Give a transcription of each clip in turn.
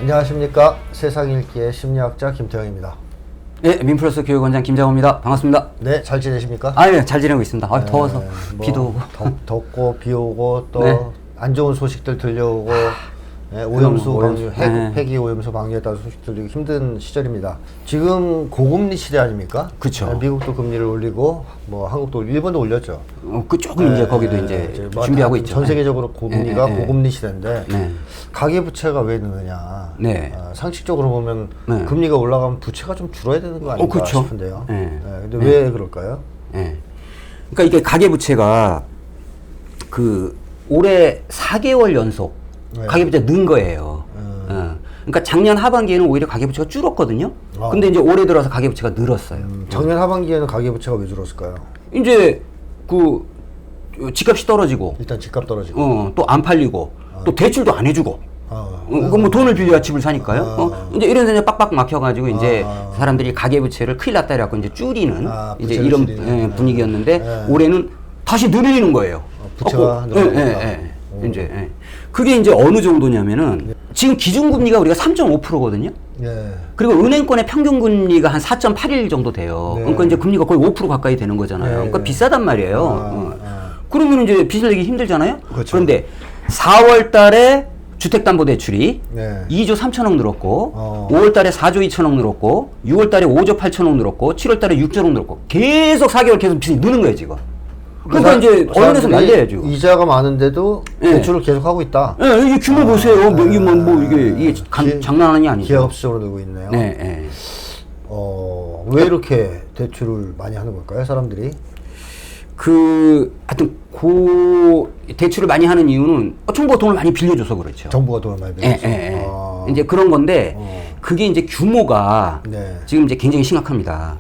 안녕하십니까. 세상 읽기의 심리학자 김태형입니다. 네, 민플러스 교육원장 김장호입니다. 반갑습니다. 네, 잘 지내십니까? 네, 잘 지내고 있습니다. 더워서 비도 오고. 덥고 비 오고 또 네. 안 좋은 소식들 들려오고 오염수 방류, 네. 폐기 오염수 방류에 따른 소식 들리고 힘든 시절입니다. 지금 고금리 시대 아닙니까? 그쵸. 미국도 금리를 올리고 뭐 한국도 일본도 올렸죠. 그 조금 이제 거기도 이제 뭐 준비하고 있죠. 전 세계적으로 고금리가 네. 고금리 시대인데 네. 가계부채가 왜 느느냐. 네. 상식적으로 보면 네. 금리가 올라가면 부채가 좀 줄어야 되는 거 아닌가 그쵸. 싶은데요. 네. 근데 왜 그럴까요? 네. 그러니까 이게 가계부채가 그 올해 4개월 연속 네. 가계부채가 는 거예요. 그러니까 작년 하반기에는 오히려 가계부채가 줄었거든요. 근데 이제 올해 들어서 가계부채가 늘었어요. 작년 하반기에는 가계부채가 왜 줄었을까요? 이제 그 집값이 떨어지고 일단 집값 떨어지고 또 안 팔리고 또 대출도 안 해주고 그럼 뭐 돈을 빌려야 집을 사니까요. 이제 이런 데 이제 빡빡 막혀가지고 이제 사람들이 가계부채를 큰일 났다 이래갖고 이제 줄이는 이제 이런 분위기였는데 올해는 다시 늘리는 거예요. 부채가 늘어나니까. 이제 그게 이제 어느 정도냐면은 지금 기준금리가 우리가 3.5%거든요. 예. 그리고 은행권의 평균 금리가 한 4.81 정도 돼요. 네. 그러니까 이제 금리가 거의 5% 가까이 되는 거잖아요. 네. 그러니까 비싸단 말이에요. 그러면 이제 빚을 내기 힘들잖아요. 그렇죠. 그런데 4월 달에 주택담보대출이 네. 2조 3천억 늘었고 5월 달에 4조 2천억 늘었고 6월 달에 5조 8천억 늘었고 7월 달에 6조억 늘었고 계속 4개월 계속 빚이 느는 거예요, 지금. 그러니까 이제 언론에서 난리예요. 이자가 많은데도 대출을 계속 하고 있다. 네, 이 규모 보세요. 이게 장난 아니죠. 기하급수적으로 늘고 있네요. 네. 왜 이렇게 대출을 많이 하는 걸까요, 사람들이? 하여튼 대출을 많이 하는 이유는 정부가 돈을 많이 빌려줘서 그렇죠. 정부가 돈을 많이 빌려서. 이제 그런 건데 그게 이제 규모가 네. 지금 이제 굉장히 심각합니다.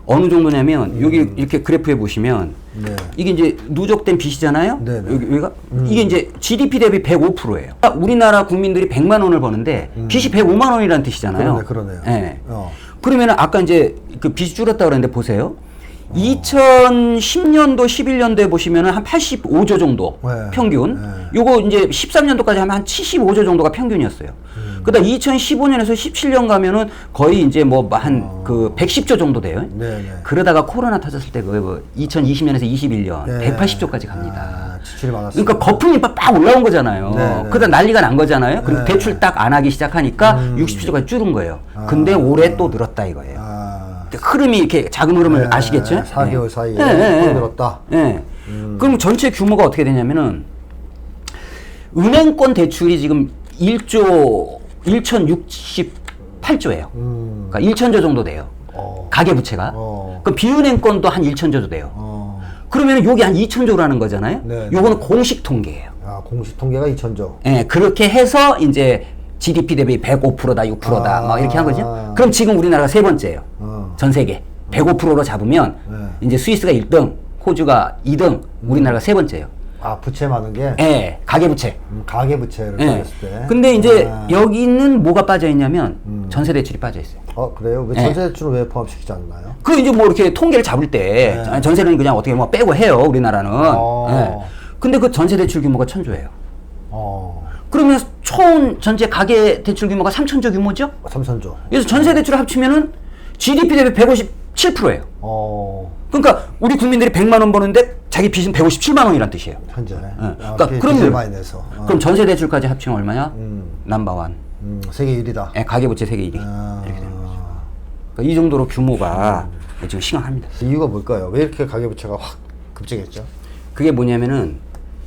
어느 정도냐면 여기 이렇게 그래프에 보시면 이게 이제 누적된 빚이잖아요. 여기가 이게 이제 GDP 대비 105%예요. 우리나라 국민들이 100만 원을 버는데 빚이 105만 원이라는 뜻이잖아요. 그러네요. 네. 그러면은 아까 이제 그 빚이 줄었다 그랬는데 보세요. 2010년도, 11년도에 보시면은 한 85조 정도 평균. 요거 이제 13년도까지 하면 한 75조 정도가 평균이었어요. 그다음 2015년에서 17년 가면은 거의 이제 뭐 한 그 110조 정도 돼요. 그러다가 코로나 터졌을 때 그 2020년에서 21년 180조까지 갑니다. 지출이 많았어요. 그러니까 거품이 빡 올라온 거잖아요. 그러다 난리가 난 거잖아요. 그리고 대출 딱 안 하기 시작하니까 67조까지 줄은 거예요. 근데 올해 또 늘었다 이거예요. 흐름이 이렇게 작은 흐름을 아시겠죠? 4개월 사이에 늘었다. 그럼 전체 규모가 어떻게 되냐면은 은행권 대출이 지금 1조 1068조예요. 그러니까 1천조 정도 돼요. 가계부채가. 그럼 비은행권도 한 1천조 돼요. 그러면 요게 한 2천조라는 거잖아요. 요거는 공식 통계예요. 공식 통계가 2천조. 그렇게 해서 이제 GDP 대비 105%다, 6%다, 막 이렇게 한 거죠. 그럼 지금 우리나라가 세 번째예요. 전 세계. 105%로 잡으면 이제 스위스가 1등, 호주가 2등, 우리나라가 세 번째예요. 부채 많은 게? 네, 가계부채. 가계부채를 따졌을 때. 근데 이제 여기는 뭐가 빠져 있냐면 전세 대출이 빠져 있어요. 그래요? 왜 전세 대출을 왜 포함시키지 않나요? 그 이제 뭐 이렇게 통계를 잡을 때 전세는 그냥 어떻게 뭐 빼고 해요, 우리나라는. 근데 그 전세 대출 규모가 1,000조예요. 그러면 총 전체 가계 대출 규모가 3천조 규모죠? 3천조. 그래서 전세 대출을 합치면은 GDP 대비 157%예요. 그러니까 우리 국민들이 100만 원 버는데 자기 빚은 157만 원이란 뜻이에요. 현재. 그러니까 빚을 많이 내서. 그럼 전세 대출까지 합치면 얼마냐? 넘버원. 세계 1위다. 가계부채 세계 1위. 이렇게 되는 거죠. 그러니까 이 정도로 규모가 지금 심각합니다. 이유가 뭘까요? 왜 이렇게 가계부채가 확 급증했죠? 그게 뭐냐면은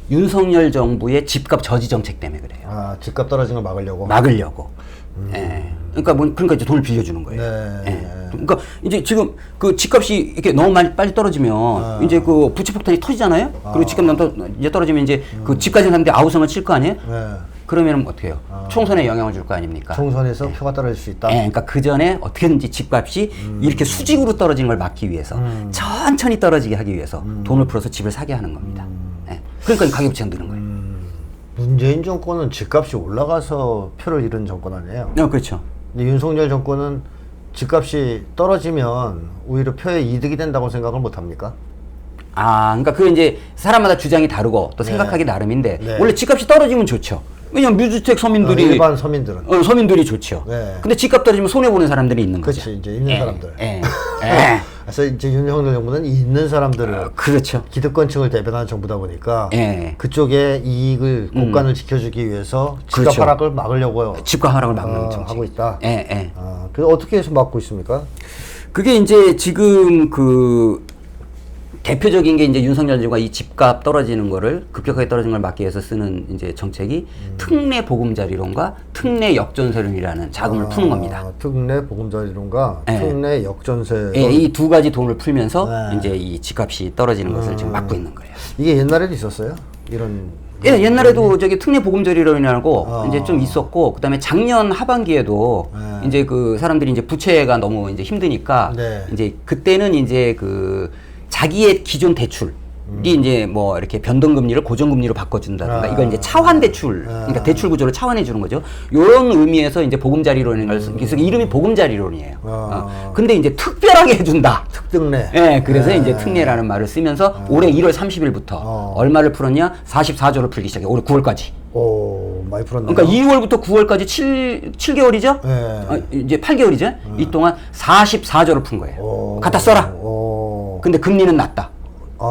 윤석열 정부의 집값 저지 정책 때문에 그래요. 집값 떨어지는 걸 막으려고? 그러니까 이제 돈을 빌려주는 거예요. 그러니까 이제 지금 그 집값이 이렇게 너무 빨리 떨어지면 이제 그 부채 폭탄이 터지잖아요. 그리고 집값 이제 떨어지면 이제 그 집 가진 사람들이 아우성을 칠 거 아니에요. 그러면 어떻게 해요? 총선에 영향을 줄 거 아닙니까? 총선에서 표가 떨어질 수 있다. 그러니까 그 전에 어떻게든지 집값이 이렇게 수직으로 떨어지는 걸 막기 위해서 천천히 떨어지게 하기 위해서 돈을 풀어서 집을 사게 하는 겁니다. 그러니까 가계부채가 느는 거예요. 문재인 정권은 집값이 올라가서 표를 잃은 정권 아니에요? 그렇죠. 근데 윤석열 정권은 집값이 떨어지면 오히려 표에 이득이 된다고 생각을 못 합니까? 그러니까 그 이제 사람마다 주장이 다르고 또 생각하기 나름인데 네. 원래 집값이 떨어지면 좋죠. 왜냐면 무주택 서민들이 일반 서민들은 서민들이 좋죠. 네. 근데 집값 떨어지면 손해 보는 사람들이 있는 거죠. 그렇지 이제 있는 사람들. 그래서 이제 윤석열 정부는 있는 사람들을 그렇죠. 기득권층을 대변하는 정부다 보니까 예. 그쪽의 이익을 국간을 지켜주기 위해서 집값 그렇죠. 하락을 막으려고 집값 하락을 막는 정책 하고 있다. 예. 그래서 어떻게 해서 막고 있습니까? 그게 이제 지금 그 대표적인 게 이제 윤석열 정부가 이 집값 떨어지는 거를 급격하게 떨어지는 걸 막기 위해서 쓰는 이제 정책이 특례 보금자리론과 특례 역전세론이라는 자금을 푸는 겁니다. 특례 보금자리론과 네. 특례 역전세. 예, 이 두 가지 돈을 풀면서 네. 이제 이 집값이 떨어지는 것을 지금 막고 있는 거예요. 이게 옛날에도 있었어요? 이런. 예, 옛날에도 저기 특례 보금자리론이라고 이제 좀 있었고, 그다음에 작년 하반기에도 이제 그 사람들이 이제 부채가 너무 이제 힘드니까 네. 이제 그때는 이제 그 자기의 기존 대출이 이제 뭐 이렇게 변동금리를 고정금리로 바꿔준다든가 이걸 이제 차환 대출, 그러니까 대출 구조를 차환해 주는 거죠. 이런 의미에서 이제 보금자리론인 걸 그래서 이름이 보금자리론이에요. 근데 이제 특별하게 해준다. 특특례. 예, 그래서 이제 특례라는 말을 쓰면서 올해 1월 30일부터 얼마를 풀었냐? 44조를 풀기 시작해. 올해 9월까지. 오, 많이 풀었네요. 그러니까 2월부터 9월까지 7개월이죠? 네. 이제 8개월이죠? 이 동안 44조를 푼 거예요. 갖다 써라. 근데 금리는 낮다.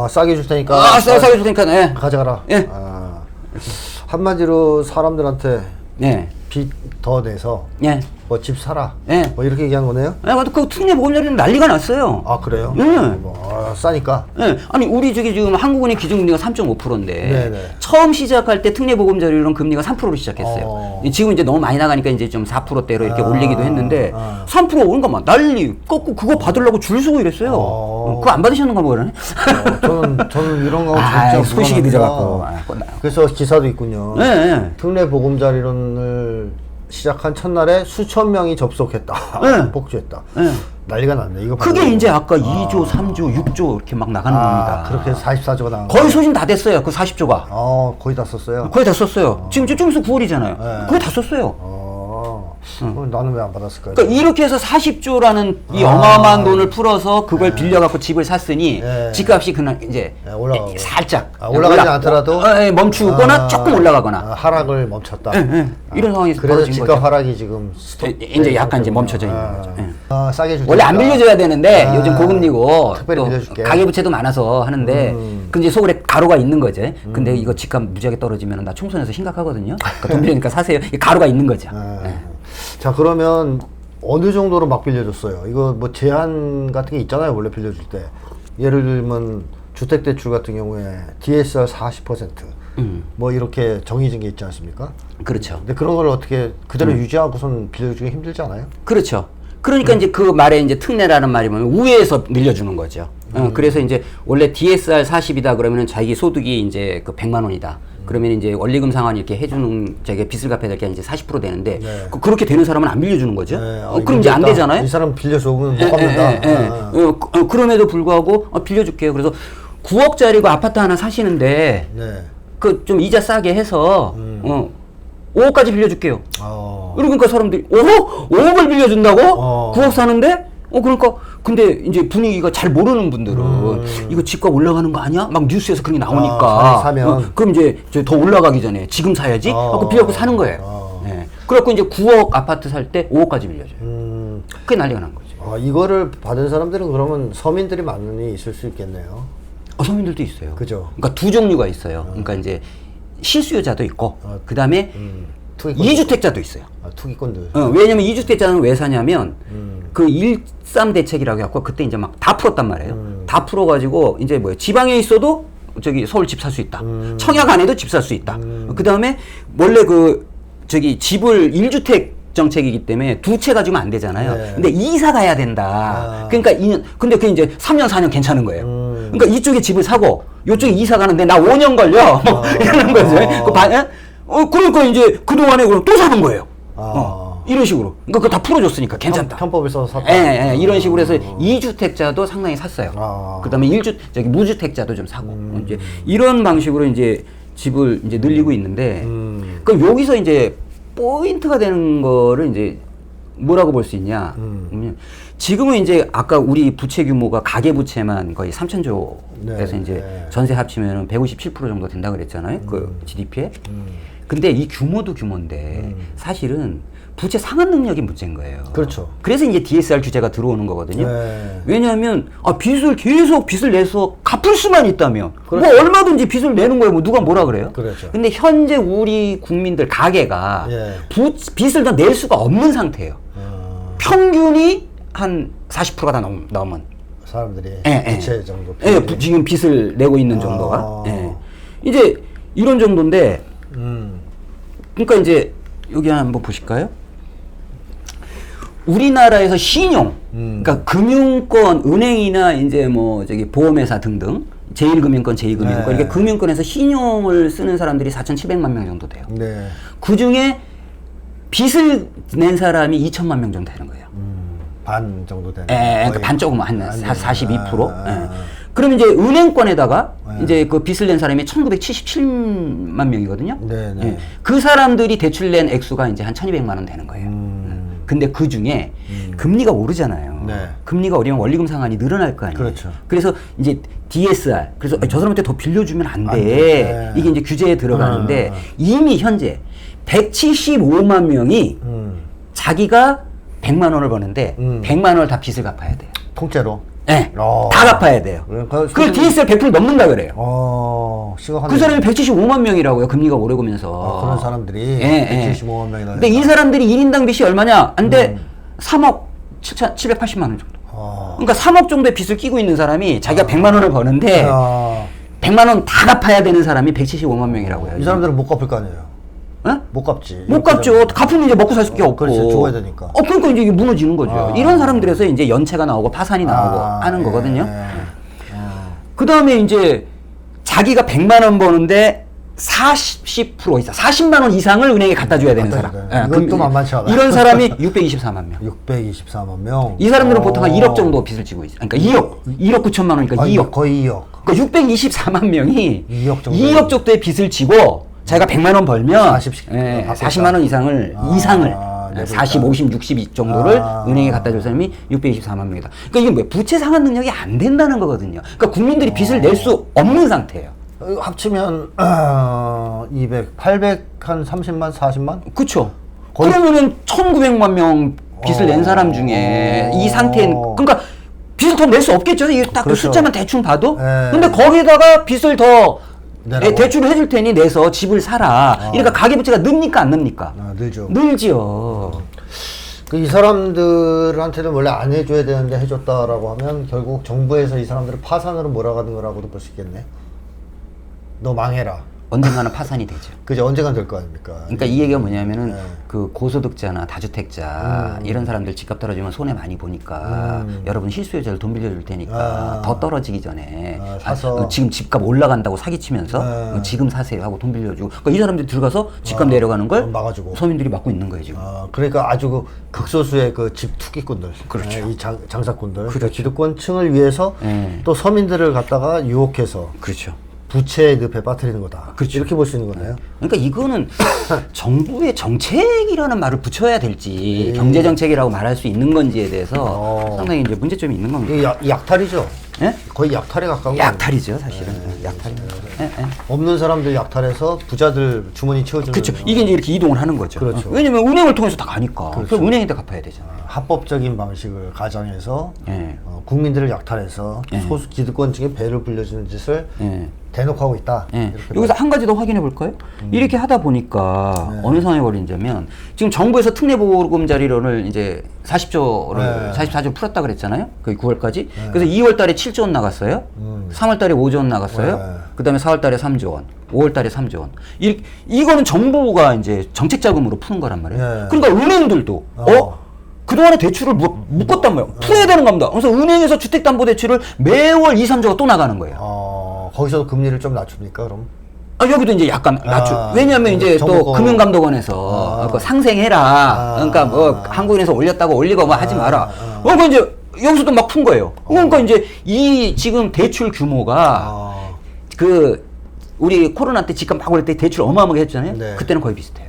싸게 줄 테니까. 싸게 줄 테니까, 네. 가져가라. 예. 한마디로 사람들한테 네. 빚 더 내서 예. 뭐 집 사라. 예. 뭐 이렇게 얘기한 거네요? 예, 그 특례 보금자리는 난리가 났어요. 그래요? 네. 싸니까. 예. 아니, 우리 저기 지금 한국은행 기준금리가 3.5%인데, 네네. 처음 시작할 때 특례 보금자리론 금리가 3%로 시작했어요. 지금 이제 너무 많이 나가니까 이제 좀 4%대로 이렇게 올리기도 했는데, 3% 오른가 막 난리, 꺾고 그거 받으려고 줄 서고 이랬어요. 그거 안 받으셨는가 뭐 그러네? 저는 이런 거 진짜 진짜 소식이 늦어갖고. 그래서 기사도 있군요. 네. 특례 보금자리론을 시작한 첫날에 수천 명이 접속했다. 네. 복주했다. 네. 난리가 났네. 이거 그게 보고. 이제 아까 2조, 3조, 6조 이렇게 막 나가는 겁니다. 그렇게 해서 44조가 나간 거의 소진 다 됐어요. 그 40조가. 거의 다 썼어요. 거의 다 썼어요. 지금 좀 있으면 9월이잖아요. 네. 거의 다 썼어요. 그럼 나는 왜 안 받았을까요? 그러니까 이렇게 해서 40조라는 이 어마어마한 돈을 풀어서 그걸 빌려갖고 집을 샀으니 집값이 그냥 이제 올라가고. 살짝 올라가지 않더라도 멈추거나 조금 올라가거나 하락을 멈췄다. 이런 상황에서 그래서 벌어진 집값 거죠. 하락이 지금 스톱. 이제 약간 이제 멈춰져 있는 거죠. 싸게 줄 원래 안 테니까. 빌려줘야 되는데 요즘 고금리고 특별히 또 빌려줄게. 가계부채도 많아서 하는데 그 이제 속에 가루가 있는 거죠. 근데 이거 집값 무지하게 떨어지면 나 총선에서 심각하거든요. 그러니까 돈 빌리니까 사세요. 이게 가루가 있는 거죠. 자, 그러면 어느 정도로 막 빌려줬어요? 이거 뭐 제한 같은 게 있잖아요, 원래 빌려줄 때. 예를 들면 주택대출 같은 경우에 DSR 40%, 뭐 이렇게 정해진 게 있지 않습니까? 그렇죠. 근데 그런 걸 어떻게 그대로 유지하고선 빌려주기 힘들지 않아요? 그렇죠. 그러니까 이제 그 말에 이제 특례라는 말이 뭐냐면 우회해서 밀려주는 거죠. 그래서 이제 원래 DSR 40이다 그러면은 자기 소득이 이제 그 100만 원이다. 그러면 이제 원리금 상환 이렇게 해주는 자기 빚을 갚아야 될 게 이제 40% 되는데 그렇게 되는 사람은 안 빌려주는 거죠. 그럼 이제 안 되잖아요. 이 사람 빌려줘, 그럼 못 갚는다. 그럼에도 불구하고 빌려줄게요. 그래서 9억짜리고 아파트 하나 사시는데 그 좀 이자 싸게 해서 5억까지 빌려줄게요. 그러니까 사람들이 5억을 빌려준다고? 9억 사는데? 그러니까 근데 이제 분위기가 잘 모르는 분들은 이거 집값 올라가는 거 아니야? 막 뉴스에서 그런 게 나오니까 사면. 그럼 이제 더 올라가기 전에 지금 사야지? 하고 빌려고 사는 거예요. 그래갖고 이제 9억 아파트 살 때 5억까지 빌려줘요. 그게 난리가 난 거죠. 이거를 받은 사람들은 그러면 서민들이 많이 있을 수 있겠네요. 서민들도 있어요. 그죠. 그러니까 두 종류가 있어요. 그러니까 이제 실수요자도 있고 그 다음에 이주택자도 있어요. 투기꾼들. 왜냐면 이주택자는 왜 사냐면 그 13 대책이라고 해갖고 그때 이제 막 다 풀었단 말이에요. 다 풀어가지고 이제 뭐예요? 지방에 있어도 저기 서울 집 살 수 있다. 청약 안에도 집 살 수 있다. 그 다음에 원래 그 저기 집을 1주택 정책이기 때문에 두 채 가지면 안 되잖아요. 근데 이사 가야 된다. 그러니까 2년, 근데 그 이제 3년, 4년 괜찮은 거예요. 그러니까 이쪽에 집을 사고, 요쪽에 이사 가는데 나 5년 걸려. 뭐 이러는 거죠. 그러니까 이제 그동안에 그럼 또 사는 거예요. 이런 식으로. 그러니까 그거 다 풀어줬으니까 괜찮다. 편법을 써서 샀다. 이런 식으로 해서 2주택자도 상당히 샀어요. 그 다음에 무주택자도 좀 사고. 이제 이런 방식으로 이제 집을 이제 늘리고 있는데, 그럼 여기서 이제 포인트가 되는 거를 이제 뭐라고 볼 수 있냐? 지금은 이제 아까 우리 부채 규모가 가계 부채만 거의 3,000조에서 네, 이제 네. 전세 합치면은 157% 정도 된다 그랬잖아요. 그 GDP에. 근데 이 규모도 규모인데 사실은 부채 상환 능력이 문제인 거예요. 그렇죠. 그래서 이제 DSR 규제가 들어오는 거거든요. 네. 왜냐하면 빚을 내서 갚을 수만 있다면 그렇죠. 뭐 얼마든지 빚을 내는 거예요. 뭐 누가 뭐라 그래요? 그렇죠. 근데 현재 우리 국민들 가계가 예. 빚을 더 낼 수가 없는 상태예요. 평균이 한 40%가 다 넘은. 사람들이 예, 부채 정도. 예, 지금 빚을 내고 있는 정도가. 아. 예. 이제 이런 정도인데, 그러니까 이제 여기 한번 보실까요? 우리나라에서 신용, 그러니까 금융권, 은행이나 이제 뭐 저기 보험회사 등등, 제1금융권, 제2금융권, 네. 이렇게 금융권에서 신용을 쓰는 사람들이 4,700만 명 정도 돼요. 네. 그 중에 빚을 낸 사람이 2천만 명 정도 되는 거예요. 반 정도 되는. 그러니까 반 조금 한 42%. 아. 예. 그럼 이제 은행권에다가 네. 이제 그 빚을 낸 사람이 1,977만 명이거든요. 네, 네. 예. 그 사람들이 대출 낸 액수가 이제 한 1,200만 원 되는 거예요. 근데 그 중에 금리가 오르잖아요. 네. 금리가 오르면 원리금 상환이 늘어날 거 아니에요. 그렇죠. 그래서 이제 DSR, 그래서 저 사람한테 더 빌려주면 안 돼. 안 돼. 이게 이제 규제에 들어가는데 이미 현재 175만 명이 자기가 100만 원을 버는데 100만 원을 다 빚을 갚아야 돼요. 통째로. 네, 어. 다 갚아야 돼요. 그러니까 그걸 DSR 100% 넘는다 그래요. 심각한. 그 사람이 175만 명이라고요. 금리가 오르면서. 그런 사람들이 예, 175만 명이나. 근데 이 사람들이 1인당 빚이 얼마냐? 근데 3억 780만 원 정도. 그러니까 3억 정도의 빚을 끼고 있는 사람이 자기가 100만 원을 버는데 100만 원 다 갚아야 되는 사람이 175만 명이라고요. 이 사람들은 못 갚을 거 아니에요. 어? 못 갚지. 못 갚죠. 갚으면 이제 먹고 살 수밖에 없고. 그렇죠. 죽어야 되니까. 그러니까 이제 이게 무너지는 거죠. 이런 사람들에서 이제 연체가 나오고 파산이 나오고 하는 거거든요. 그 다음에 이제 자기가 100만 원 버는데 40% 이상, 40만 원 이상을 은행에 갖다 줘야 되는 사람. 이건 또 만만치 않아요. 이런 사람이 624만 명. 624만 명. 이 사람들은 보통 한 1억 정도 빚을 지고 있어요. 그러니까 2억 9천만 원이니까 2억. 거의 2억. 그러니까 624만 명이 2억 정도. 2억 정도의 빚을 지고 자기가 100만 원 벌면 40만 원 이상을 내고 40, 있다. 50, 60 정도를 은행에 갖다 줄 사람이 624만 명이다. 그러니까 이게 뭐야? 부채 상환 능력이 안 된다는 거거든요. 그러니까 국민들이 빚을 낼 수 없는 상태예요. 합치면 800한 30만, 40만? 그렇죠. 거의- 그러면은 1,900만 명 빚을 낸 사람 중에 이 상태인 그러니까 빚을 더 낼 수 없겠죠. 이게 딱 그 그렇죠. 숫자만 대충 봐도. 예. 근데 거기다가 빚을 더 내라고? 대출을 해줄 테니 내서 집을 사라. 그러니까 가계부채가 늡니까 안 늡니까? 늘죠. 늘지요. 이 사람들한테는 원래 안 해줘야 되는데 해줬다라고 하면 결국 정부에서 이 사람들을 파산으로 몰아가는 거라고도 볼 수 있겠네. 너 망해라. 언젠가는 파산이 되죠. 그죠? 언젠간 될 거 아닙니까? 그러니까 이 얘기가 뭐냐면은 네. 그 고소득자나 다주택자 이런 사람들 집값 떨어지면 손해 많이 보니까 여러분 실수요자를 돈 빌려줄 테니까 더 떨어지기 전에 사서. 지금 집값 올라간다고 사기치면서 지금 사세요 하고 돈 빌려주고 그러니까 이 사람들이 들어가서 집값 내려가는 걸 막아주고. 서민들이 막고 있는 거예요 지금. 그러니까 아주 그 극소수의 그 집 투기꾼들, 그렇죠. 이 장사꾼들, 그 기득권층을 위해서 네. 또 서민들을 갖다가 유혹해서 그렇죠. 부채의 늪에 빠뜨리는 거다. 그렇죠. 이렇게 볼 수 있는 거네요. 그러니까 이거는 정부의 정책이라는 말을 붙여야 될지 경제 정책이라고 말할 수 있는 건지에 대해서 상당히 이제 문제점이 있는 겁니다. 이게 약탈이죠. 예? 거의 약탈에 가까운 거예요. 약탈이죠, 사실은. 약탈입니다. 예, 예. 없는 사람들 약탈해서 부자들 주머니 채워주는. 그렇죠. 이게 이제 이렇게 이동을 하는 거죠. 그렇죠. 왜냐면 은행을 통해서 다 가니까. 그렇죠. 그럼 은행에다 갚아야 되잖아요. 합법적인 방식을 가정해서 예. 국민들을 약탈해서 예. 소수 기득권층에 배를 불려주는 짓을 예. 대놓고 하고 있다. 예. 이렇게 여기서 한 가지 더 확인해 볼까요? 이렇게 하다 보니까 어느 상황에 걸리냐면 지금 정부에서 특례보금자리론을 이제 40조를 네. 44조 풀었다 그랬잖아요. 거의 9월까지. 그래서 2월 달에 7조 원 나갔어요. 3월 달에 5조 원 나갔어요. 네. 그다음에 4월 달에 3조 원. 5월 달에 3조 원. 이거는 정부가 이제 정책 자금으로 푸는 거란 말이에요. 네. 그러니까 은행들도 그동안에 대출을 묶었단 말이에요. 풀어야 되는 겁니다. 그래서 은행에서 주택담보대출을 매월 2, 3조가 또 나가는 거예요. 거기서도 금리를 좀 낮춥니까 그럼? 여기도 이제 약간 낮추. 왜냐하면 이제 또 정부가- 금융감독원에서 그거 상생해라. 그러니까 뭐 한국은행에서 올렸다고 올리고 뭐 하지 마라. 그러니까 이제 여기서도 막 푼 거예요. 그러니까 이제 이 지금 대출 규모가 그 우리 코로나 때 집값 막 올릴 때 대출 어마어마하게 했잖아요. 네. 그때는 거의 비슷해요.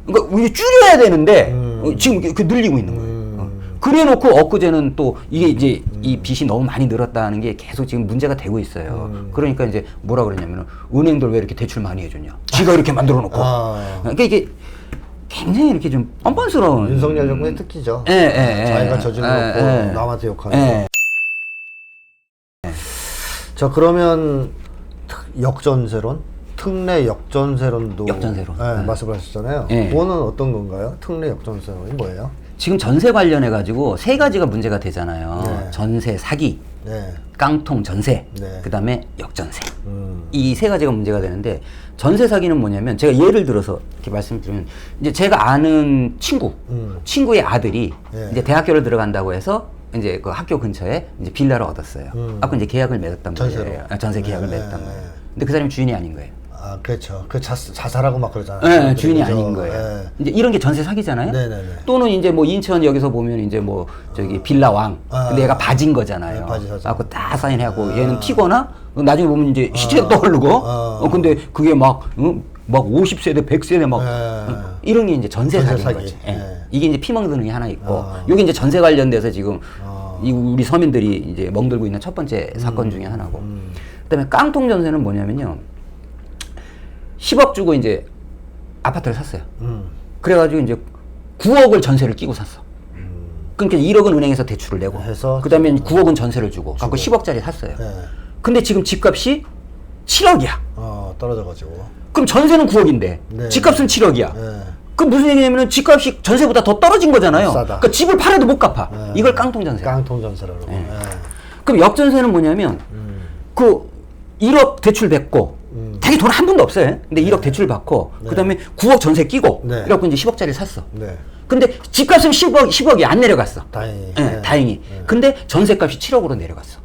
그러니까 우리 줄여야 되는데 지금 그 늘리고 있는 거예요. 그래놓고 엊그제는 또 이게 이제 이 빚이 너무 많이 늘었다는 게 계속 지금 문제가 되고 있어요. 그러니까 이제 뭐라 그랬냐면은 은행들 왜 이렇게 대출 많이 해줬냐? 지가 이렇게 만들어 놓고. 그러니까 이게 굉장히 이렇게 좀 뻔뻔스러운. 윤석열 정부의 특기죠. 자기가 저질러 놓고 남한테 욕하는. 자, 그러면 역전세론? 특례 역전세론도 역전세론. 말씀을 하셨잖아요. 그거는 어떤 건가요? 특례 역전세론이 뭐예요? 지금 전세 관련해 가지고 세 가지가 문제가 되잖아요. 전세 사기, 깡통 전세, 그다음에 역전세. 이 세 가지가 문제가 되는데 전세 사기는 뭐냐면 제가 예를 들어서 이렇게 말씀드리면 이제 제가 아는 친구의 아들이 이제 대학교를 들어간다고 해서 이제 그 학교 근처에 이제 빌라를 얻었어요. 아까 이제 계약을 맺었단 말이에요. 전세 계약을 맺었단 말이에요. 근데 그 사람이 주인이 아닌 거예요. 아, 그렇죠. 그 자살하고 막 그러잖아요. 네, 주인이 아닌 거예요. 이제 이런 게 전세 사기잖아요. 또는 이제 뭐 인천 여기서 보면 이제 뭐 저기 빌라왕. 근데 얘가 바진 거잖아요. 바지 사죠. 갖고 딱 사인하고 얘는 튀거나 나중에 보면 이제 시체가 떠오르고. 근데 그게 막 50세대, 100세대 막 이런 게 이제 전세 사기인 거지. 이게 이제 피멍드는 게 하나 있고. 이게 이제 전세 관련돼서 지금 우리 서민들이 이제 멍들고 있는 첫 번째 사건 중에 하나고. 그다음에 깡통 전세는 뭐냐면요. 10억 주고 이제 아파트를 샀어요. 그래가지고 이제 9억을 전세를 끼고 샀어. 그러니까 1억은 은행에서 대출을 내고, 그 다음에 9억은 전세를 주고, 갖고 10억짜리 샀어요. 근데 지금 집값이 7억이야. 떨어져가지고. 그럼 전세는 9억인데, 집값은 7억이야. 그 무슨 얘기냐면은 집값이 전세보다 더 떨어진 거잖아요. 싸다. 그러니까 집을 팔아도 못 갚아. 이걸 깡통 전세. 깡통 전세라고. 그럼 역전세는 뭐냐면, 그 1억 대출 받고, 자기 돈 한 푼도 없어요. 근데 1억 대출 받고, 그 다음에 9억 전세 끼고, 그래갖고 이제 10억짜리 샀어. 근데 집값은 10억이 안 내려갔어. 다행히. 다행히. 근데 전세값이 7억으로 내려갔어.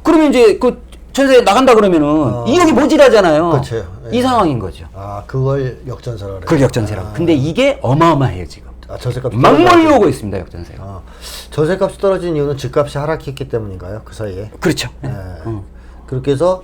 그러면 이제 그 전세 나간다 그러면은 2억이 모자라잖아요. 그렇죠. 이 상황인 거죠. 그걸 역전세라고 그래요. 그걸 역전세라고. 근데 이게 어마어마해요, 지금. 전세값이 막 몰려오고 있습니다, 역전세가. 전세값이 떨어진 이유는 집값이 하락했기 때문인가요? 그 사이에? 그렇죠. 그렇게 해서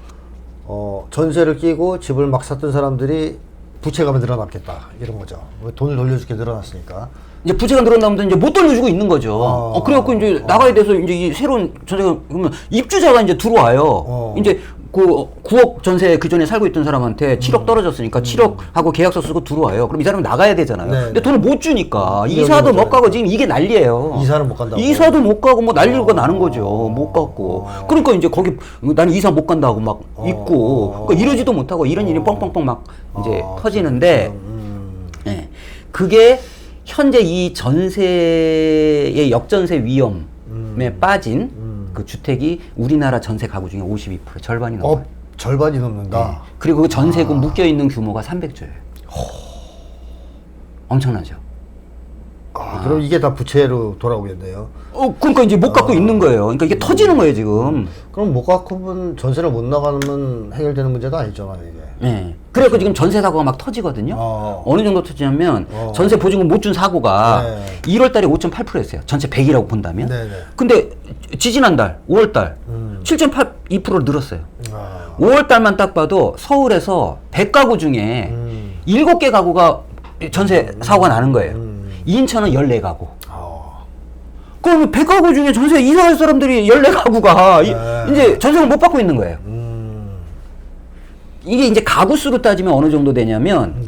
전세를 끼고 집을 막 샀던 사람들이 부채가 늘어났겠다 이런 거죠. 돈을 돌려주게 늘어났으니까. 이제 부채가 늘어나면 이제 못 돌려주고 있는 거죠. 그래갖고 이제 나가야 돼서 이제 이 새로운 전세가 그러면 입주자가 이제 들어와요. 이제 그 9억 전세 그 전에 살고 있던 사람한테 7억 떨어졌으니까 7억 하고 계약서 쓰고 들어와요. 그럼 이 사람은 나가야 되잖아요. 근데 돈을 못 주니까 이사도 못 가고 지금 이게 난리예요. 이사는 못 간다고. 이사도 못 가고 뭐 난리가 나는 거죠. 못 갔고. 그러니까 이제 거기 나는 이사 못 간다고 막 있고 그러니까 이러지도 못하고 이런 일이 뻥뻥뻥 막 이제 터지는데 예. 그게 현재 이 전세의 역전세 위험에 빠진 그 주택이 우리나라 전세 가구 중에 52% 절반이 넘어요. 절반이 넘는다. 네. 그리고 그 전세금 묶여 있는 규모가 300조예요. 엄청나죠. 그럼 이게 다 부채로 돌아오겠네요. 그러니까 이제 못 갖고 있는 거예요. 그러니까 이게 터지는 거예요, 지금. 그럼 못 갖고는 전세를 못 나가면 해결되는 문제도 아니잖아요, 이게. 네. 그래서 지금 전세 사고가 막 터지거든요. 어느 정도 터지냐면 전세 보증금 못 준 사고가 1월 달에 5.8%였어요. 전체 100이라고 본다면. 근데 지지난달 5월 달 7.82% 늘었어요. 5월 달만 딱 봐도 서울에서 100가구 중에 7개 가구가 전세 사고가 나는 거예요. 인천은 14가구. 그럼 100가구 중에 전세 이사할 사람들이 14가구가 이제 전세를 못 받고 있는 거예요. 이게 이제 가구 수로 따지면 어느 정도 되냐면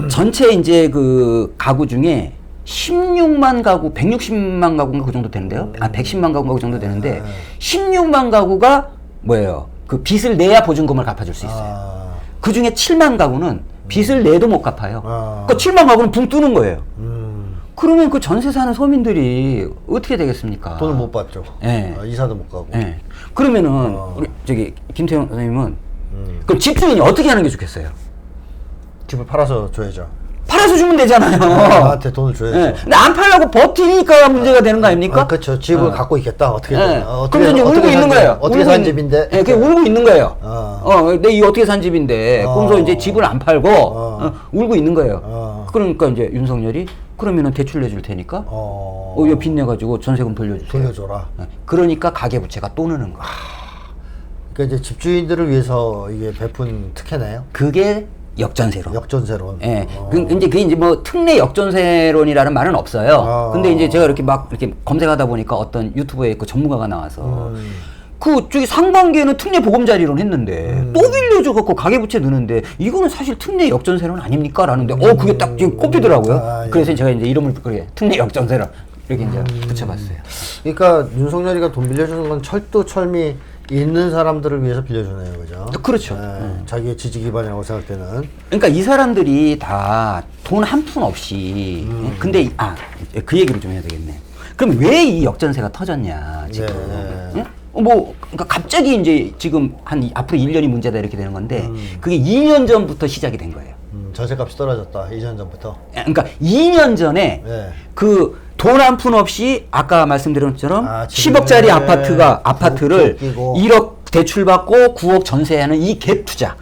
전체 이제 그 가구 중에 16만 가구, 160만 가구인가 그 정도 되는데요. 110만 가구인가 그 정도 되는데 16만 가구가 뭐예요? 그 빚을 내야 보증금을 갚아줄 수 있어요. 그 중에 7만 가구는 빚을 내도 못 갚아요. 그러니까 7만 가구는 붕 뜨는 거예요. 그러면 그 전세 사는 서민들이 어떻게 되겠습니까? 돈을 못 받죠. 이사도 못 가고. 그러면은 우리 저기 김태형 선생님은 그럼 집주인이 어떻게 하는 게 좋겠어요? 집을 팔아서 줘야죠. 팔아서 주면 되잖아요. 나한테 돈을 줘야죠. 근데 안 팔려고 버티니까 문제가 되는 거 아닙니까? 그렇죠. 집을 갖고 있겠다. 어떻게? 그럼 이제 울고 있는 거예요. 어떻게 산 집인데? 그게 울고 있는 거예요. 내 이 어떻게 산 집인데. 그러면서 이제 집을 안 팔고 울고 있는 거예요. 그러니까 이제 윤석열이 그러면은 대출 내줄 테니까 이거 빚 내가지고 전세금 돌려주세요. 돌려줘라. 그러니까 가계부채가 또 느는 거야. 그러니까 이제 집주인들을 위해서 이게 베푼 특혜네요. 그게 역전세론. 역전세론. 예. 이제 그게 이제 뭐 특례 역전세론이라는 말은 없어요. 근데 이제 제가 이렇게 막 이렇게 검색하다 보니까 어떤 유튜브에 그 전문가가 나와서 그 저기 상반기에는 특례 보금자리론 했는데 또 빌려줘 갖고 가계부채 느는데 이거는 사실 특례 역전세론 아닙니까? 라는데 그게 딱 지금 꼽히더라고요. 예. 그래서 제가 이제 이름을 그렇게 특례 역전세론 이렇게 이제 붙여봤어요. 그러니까 윤석열이가 돈 빌려주는 건 철도 철미 있는 사람들을 위해서 빌려주네요, 그죠? 그렇죠. 자기의 지지 기반이라고 생각되는. 그러니까 이 사람들이 다 돈 한 푼 없이 근데 그 얘기를 좀 해야 되겠네. 그럼 왜 이 역전세가 터졌냐 지금? 네. 응? 뭐 그러니까 갑자기 이제 지금 한 앞으로 1년이 문제다 이렇게 되는 건데 그게 2년 전부터 시작이 된 거예요. 전세값이 떨어졌다. 2년 전부터. 그러니까 2년 전에 네. 그 돈 한 푼 없이 아까 말씀드린 것처럼 지금 10억짜리 아파트를 끼고. 1억 대출 받고 9억 전세하는 이 갭 투자.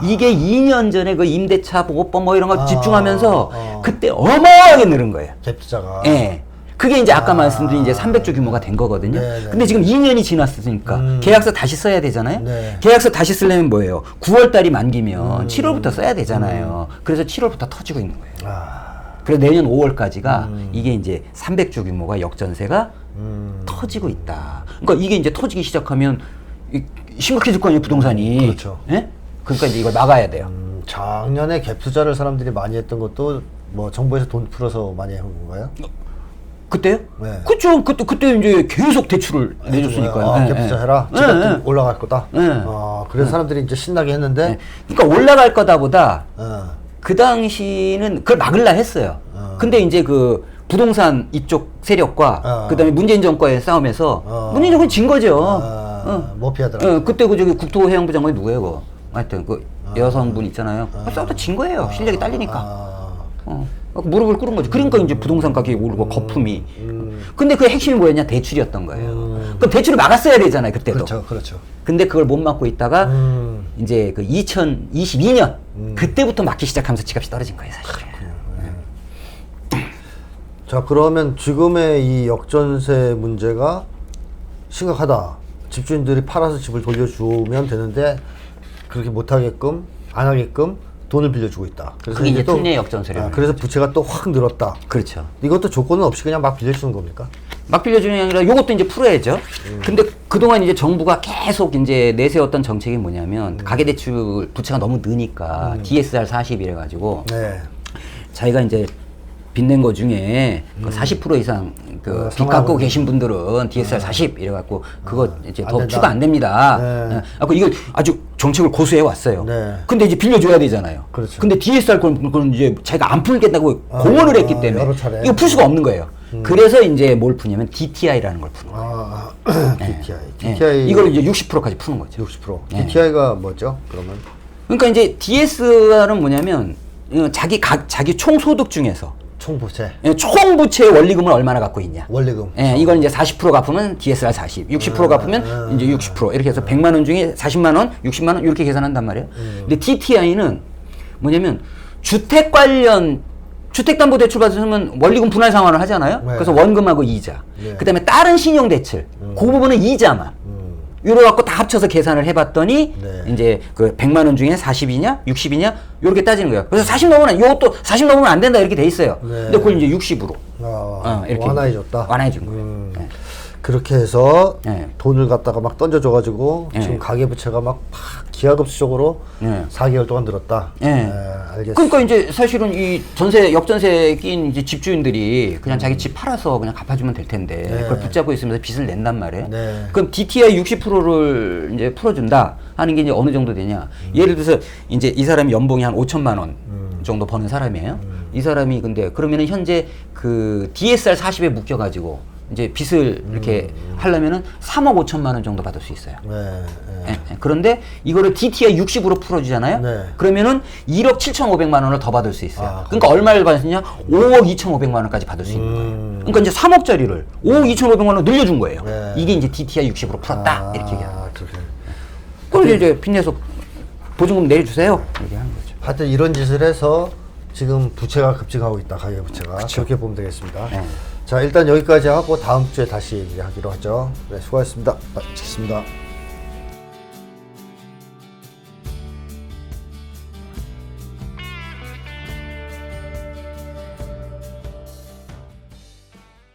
이게 2년 전에 그 임대차 보호법 뭐 이런 거 집중하면서 그때 어마어마하게 늘은 거예요. 갭 투자가. 예. 그게 이제 아까 말씀드린 이제 300조 규모가 된 거거든요. 네네. 근데 지금 2년이 지났으니까 계약서 다시 써야 되잖아요. 네. 계약서 다시 쓰려면 뭐예요? 9월 달이 만기면 7월부터 써야 되잖아요. 그래서 7월부터 터지고 있는 거예요. 그래서 내년 5월까지가 이게 이제 300조 규모가 역전세가 터지고 있다. 그러니까 이게 이제 터지기 시작하면 심각해질 거 아니에요, 부동산이. 그렇죠. 예? 그러니까 이제 이걸 막아야 돼요. 작년에 갭 투자를 사람들이 많이 했던 것도 뭐 정부에서 돈 풀어서 많이 한 건가요? 그때요? 네. 그쵸. 그때 이제 계속 대출을 내줬으니까요. 갭 투자 해라. 집값 올라갈 거다. 그래서 사람들이 이제 신나게 했는데. 그러니까 올라갈 거다 보다 그 당시는 그걸 막으려 했어요. 근데 이제 그 부동산 이쪽 세력과 그다음에 문재인 정권의 싸움에서 문재인 정권이 진 거죠. 못 피하더라고요. 그때 그 저기 국토해양부 장관이 누구예요, 그거? 하여튼 그 여성분 있잖아요. 싸우다 진 거예요. 실력이 딸리니까. 무릎을 꿇은 거죠. 그러니까 이제 부동산 가격이 오르고 거품이. 근데 그 핵심이 뭐였냐? 대출이었던 거예요. 그럼 대출을 막았어야 되잖아요, 그때도. 그렇죠. 근데 그걸 못 막고 있다가 이제 그 2022년 그때부터 막기 시작하면서 집값이 떨어진 거예요, 사실은. 자, 그러면 지금의 이 역전세 문제가 심각하다. 집주인들이 팔아서 집을 돌려주면 되는데 그렇게 못하게끔 안 하게끔 돈을 빌려주고 있다. 그래서 그게 이제 특례 역전세라는 그래서 부채가 또 확 늘었다. 그렇죠. 이것도 조건은 없이 그냥 막 빌려주는 겁니까? 막 빌려주는 게 아니라 요것도 이제 풀어야죠. 근데 그동안 이제 정부가 계속 이제 내세웠던 정책이 뭐냐면 가계대출 부채가 너무 느니까 DSR 40 이래가지고 네. 자기가 이제 빚낸 거 중에 그 40% 이상 그 빚 갖고 계신 분들은 DSR 40 이래갖고 그거 이제 더 된다. 추가 안 됩니다. 네. 이거 아주 정책을 고수해 왔어요. 네. 근데 이제 빌려줘야 되잖아요. 그렇죠. 근데 DSR 그건 이제 자기가 안 풀겠다고 공언을 했기 때문에 여러 차례. 이거 풀 수가 없는 거예요. 그래서 이제 뭘 푸냐면 DTI라는 걸 푸는 거예요. DTI. 이걸 이제 60%까지 푸는 거죠. 60%. 네. DTI가 뭐죠? 그러면? 그러니까 이제 DSR은 뭐냐면 자기 총 소득 중에서 총부채. 총 부채의 원리금을 얼마나 갖고 있냐. 원리금. 예, 이걸 이제 40% 갚으면 DSR 40, 60% 갚으면 이제 60% 이렇게 해서 100만 원 중에 40만 원, 60만 원 이렇게 계산한단 말이에요. 근데 DTI는 뭐냐면 주택 관련 주택담보대출 받으면 원리금 분할 상환을 하잖아요. 네. 그래서 원금하고 이자. 네. 그다음에 다른 신용대출. 그 부분은 이자만. 요래 갖고 다 합쳐서 계산을 해봤더니 네. 이제 그 100만 원 중에 40이냐 60이냐 요렇게 따지는 거예요. 그래서 40 넘으면 요것도 40 넘으면 안 된다 이렇게 돼 있어요. 네. 근데 그걸 이제 60으로 이렇게 완화해줬다. 완화해준 거예요. 네. 그렇게 해서 네. 돈을 갖다가 막 던져줘가지고 네. 지금 가계부채가 막 기하급수적으로 네. 4개월 동안 늘었다. 네. 알겠습니다. 그러니까 이제 사실은 이 역전세 낀 이제 집주인들이 그냥 자기 집 팔아서 그냥 갚아주면 될 텐데 네. 그걸 붙잡고 있으면서 빚을 낸단 말이에요. 네. 그럼 DTI 60%를 이제 풀어준다 하는 게 이제 어느 정도 되냐? 예를 들어서 이제 이 사람이 연봉이 한 5천만 원 정도 버는 사람이에요. 이 사람이 근데 그러면은 현재 그 DSR 40에 묶여가지고 이제 빚을 이렇게 하려면은 3억 5천만 원 정도 받을 수 있어요. 네. 예. 그런데 이거를 DTI 60으로 풀어주잖아요. 네. 그러면은 1억 7,500만 원을 더 받을 수 있어요. 아, 그러니까 얼마를 받느냐? 5억 2,500만 원까지 받을 수 있는 거예요. 그러니까 이제 3억짜리를 5억 2,500만 원 늘려준 거예요. 네. 이게 이제 DTI 60으로 풀었다 이렇게 얘기하는 거예요. 그렇게. 그럼 이제 빚내서 보증금 내주세요. 얘기하는 거죠. 하여튼 이런 짓을 해서 지금 부채가 급증하고 있다. 가계부채가. 그렇게 보면 되겠습니다. 네. 자, 일단 여기까지 하고 다음 주에 다시 얘기하기로 하죠. 네, 수고하셨습니다. 마치겠습니다.